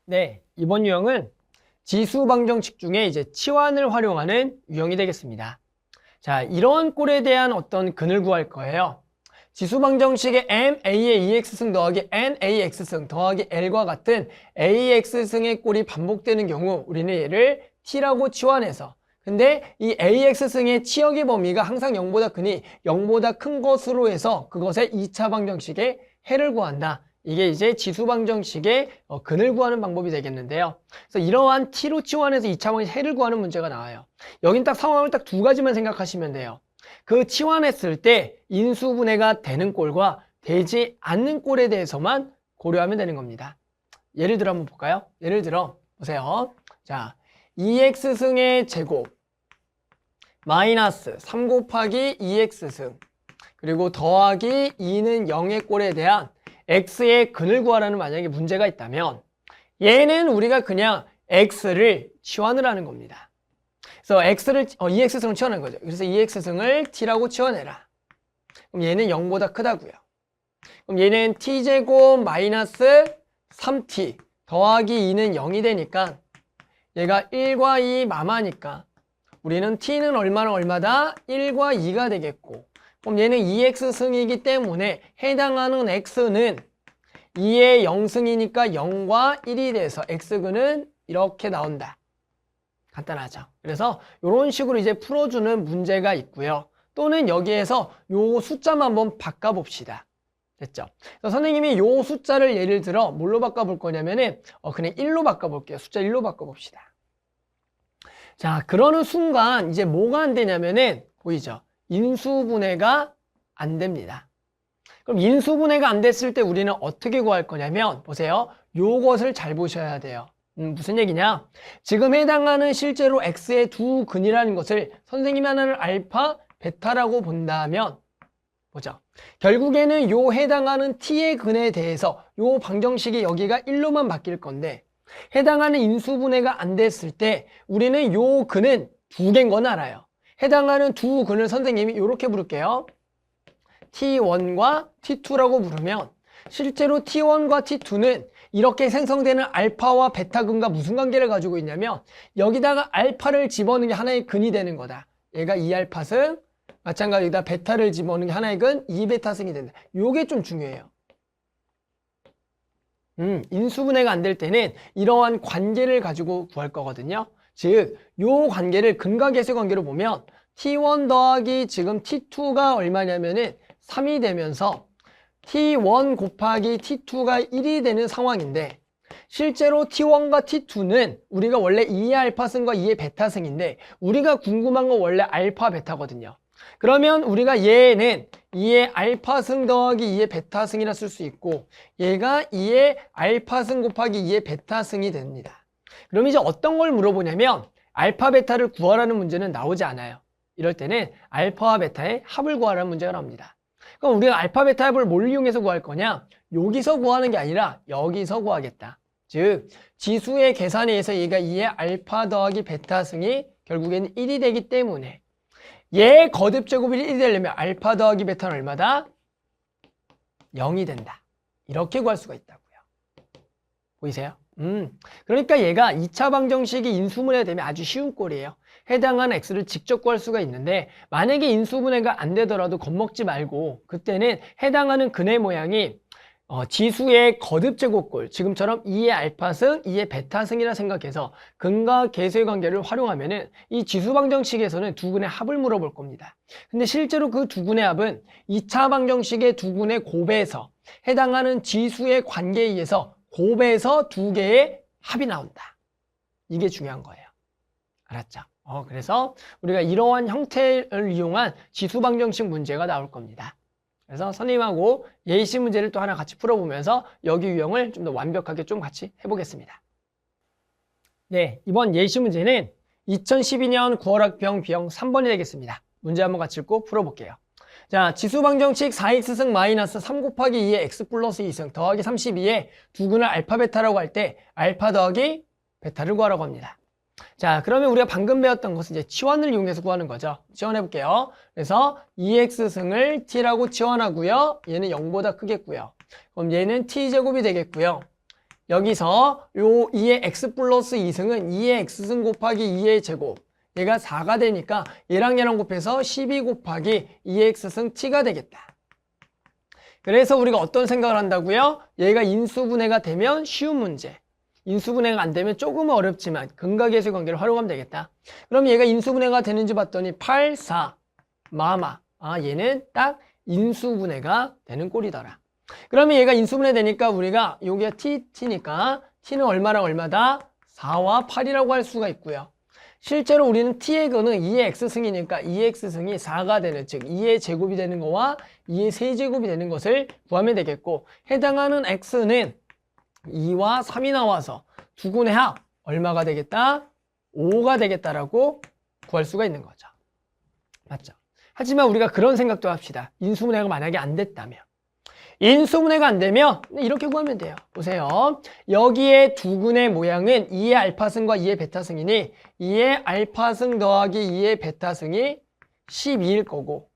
네, 이번 유형은 지수 방정식 중에 이제 치환을 활용하는 유형이 되겠습니다. 자, 이런 꼴에 대한 어떤 근을 구할 거예요. 지수 방정식의 MA의 EX승 더하기 NAX승 더하기 L과 같은 AX승의 꼴이 반복되는 경우 우리는 얘를 T라고 치환해서, 근데 이 AX승의 치역의 범위가 항상 0보다 크니 0보다 큰 것으로 해서 그것의 2차 방정식의 해를 구한다. 이게 이제 지수 방정식의 근을 구하는 방법이 되겠는데요. 그래서 이러한 T로 치환해서 2차 방정식 해를 구하는 문제가 나와요. 여긴 딱 상황을 딱 두 가지만 생각하시면 돼요. 그 치환했을 때 인수분해가 되는 꼴과 되지 않는 꼴에 대해서만 고려하면 되는 겁니다. 예를 들어 한번 볼까요? 예를 들어 보세요. 자, 2x승의 제곱 마이너스 3 곱하기 2x승 그리고 더하기 2는 0의 꼴에 대한 x의 근을 구하라는 만약에 문제가 있다면 얘는 우리가 그냥 x를 치환을 하는 겁니다. 그래서 x를 2x승을 치환하는 거죠. 그래서 2x승을 t라고 치환해라. 그럼 얘는 0보다 크다고요. 그럼 얘는 t제곱 마이너스 3t 더하기 2는 0이 되니까 얘가 1과 2 마마니까 우리는 t는 얼마다? 1과 2가 되겠고, 그럼 얘는 2x승이기 때문에 해당하는 x는 2의 0승이니까 0과 1이 돼서 x근은 이렇게 나온다. 간단하죠. 그래서 이런 식으로 이제 풀어주는 문제가 있고요. 또는 여기에서 요 숫자만 한번 바꿔봅시다. 됐죠? 그래서 선생님이 요 숫자를 예를 들어 뭘로 바꿔볼 거냐면은 그냥 1로 바꿔볼게요. 숫자 1로 바꿔봅시다. 자, 그러는 순간 이제 뭐가 안 되냐면은 보이죠? 인수분해가 안 됩니다. 그럼 인수분해가 안 됐을 때 우리는 어떻게 구할 거냐면 보세요. 요것을 잘 보셔야 돼요. 무슨 얘기냐? 지금 해당하는 실제로 x의 두 근이라는 것을 선생님이 하나를 알파, 베타라고 본다면 보죠. 결국에는 요 해당하는 t의 근에 대해서 요 방정식이 여기가 1로만 바뀔 건데 해당하는 인수분해가 안 됐을 때 우리는 요 근은 두 개인 건 알아요. 해당하는 두 근을 선생님이 이렇게 부를게요. T1과 T2라고 부르면 실제로 T1과 T2는 이렇게 생성되는 알파와 베타근과 무슨 관계를 가지고 있냐면 여기다가 알파를 집어넣는 게 하나의 근이 되는 거다. 얘가 2알파승, 마찬가지로 여기다 베타를 집어넣는 게 하나의 근 2베타승이 된다. 요게 좀 중요해요. 인수분해가 안 될 때는 이러한 관계를 가지고 구할 거거든요. 즉, 요 관계를 근과 계수 관계로 보면 T1 더하기 지금 T2가 얼마냐면은 3이 되면서 T1 곱하기 T2가 1이 되는 상황인데 실제로 T1과 T2는 우리가 원래 2의 알파승과 2의 베타승인데 우리가 궁금한 건 원래 알파 베타거든요. 그러면 우리가 얘는 2의 알파승 더하기 2의 베타승이라 쓸 수 있고 얘가 2의 알파승 곱하기 2의 베타승이 됩니다. 그럼 이제 어떤 걸 물어보냐면 알파 베타를 구하라는 문제는 나오지 않아요. 이럴 때는 알파와 베타의 합을 구하라는 문제가 나옵니다. 그럼 우리가 알파 베타 합을 뭘 이용해서 구할 거냐? 여기서 구하는 게 아니라 여기서 구하겠다. 즉 지수의 계산에 의해서 얘가 2의 알파 더하기 베타승이 결국에는 1이 되기 때문에 얘 거듭 제곱이 1이 되려면 알파 더하기 베타는 얼마다? 0이 된다. 이렇게 구할 수가 있다고요. 보이세요? 그러니까 얘가 2차 방정식이 인수분해 되면 아주 쉬운 꼴이에요. 해당하는 x를 직접 구할 수가 있는데 만약에 인수분해가 안 되더라도 겁먹지 말고 그때는 해당하는 근의 모양이 지수의 거듭 제곱꼴, 지금처럼 2의 알파승, 2의 베타승이라 생각해서 근과 계수의 관계를 활용하면은 이 지수 방정식에서는 두 근의 합을 물어볼 겁니다. 근데 실제로 그 두 근의 합은 2차 방정식의 두 근의 곱에서 해당하는 지수의 관계에 의해서 곱에서 두 개의 합이 나온다. 이게 중요한 거예요. 알았죠? 그래서 우리가 이러한 형태를 이용한 지수 방정식 문제가 나올 겁니다. 그래서 선생님하고 예시 문제를 또 하나 같이 풀어보면서 여기 유형을 좀 더 완벽하게 좀 같이 해보겠습니다. 네, 이번 예시 문제는 2012년 9월 학평 B형 3번이 되겠습니다. 문제 한번 같이 읽고 풀어볼게요. 자, 지수 방정식 4x승 마이너스 3 곱하기 2의 x 플러스 2승 더하기 32의 두 근을 알파 베타라고 할 때 알파 더하기 베타를 구하라고 합니다. 자, 그러면 우리가 방금 배웠던 것은 이제 치환을 이용해서 구하는 거죠. 치환해 볼게요. 그래서 2x승을 t라고 치환하고요. 얘는 0보다 크겠고요. 그럼 얘는 t제곱이 되겠고요. 여기서 요 2의 x 플러스 2승은 2의 x승 곱하기 2의 제곱. 얘가 4가 되니까 얘랑 곱해서 12 곱하기 2의 x승 t가 되겠다. 그래서 우리가 어떤 생각을 한다고요? 얘가 인수분해가 되면 쉬운 문제. 인수분해가 안 되면 조금 어렵지만 근각계수의 관계를 활용하면 되겠다. 그럼 얘가 인수분해가 되는지 봤더니 8, 4, 마마. 아, 얘는 딱 인수분해가 되는 꼴이더라. 그러면 얘가 인수분해 되니까 우리가 여기가 t니까 t는 얼마랑 얼마다? 4와 8이라고 할 수가 있고요. 실제로 우리는 t의 근은 2의 x승이니까 2의 x승이 4가 되는, 즉 2의 제곱이 되는 거와 2의 세제곱이 되는 것을 구하면 되겠고, 해당하는 x는 2와 3이 나와서 두 군의 합 얼마가 되겠다? 5가 되겠다라고 구할 수가 있는 거죠. 맞죠? 하지만 우리가 그런 생각도 합시다. 인수분해가 만약에 안 됐다면. 인수분해가 안 되면 이렇게 구하면 돼요. 보세요. 여기에 두 군의 모양은 2의 알파승과 2의 베타승이니 2의 알파승 더하기 2의 베타승이 12일 거고,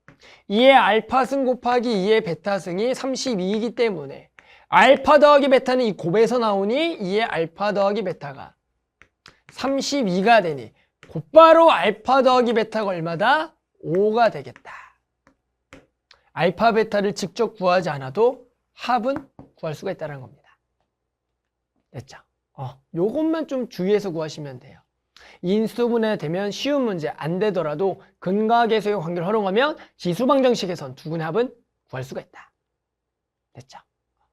2의 알파승 곱하기 2의 베타승이 32이기 때문에 알파 더하기 베타는 이 곱에서 나오니 2의 알파 더하기 베타가 32가 되니 곧바로 알파 더하기 베타가 얼마다? 5가 되겠다. 알파 베타를 직접 구하지 않아도 합은 구할 수가 있다는 겁니다. 됐죠? 요것만 좀 주의해서 구하시면 돼요. 인수분해 되면 쉬운 문제, 안 되더라도 근각계수의 관계를 활용하면 지수방정식에선 두 군의 합은 구할 수가 있다. 됐죠?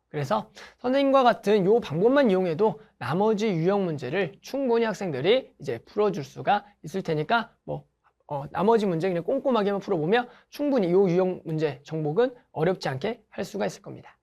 그래서 선생님과 같은 요 방법만 이용해도 나머지 유형 문제를 충분히 학생들이 이제 풀어줄 수가 있을 테니까 나머지 문제 그냥 꼼꼼하게만 풀어보면 충분히 요 유형 문제 정복은 어렵지 않게 할 수가 있을 겁니다.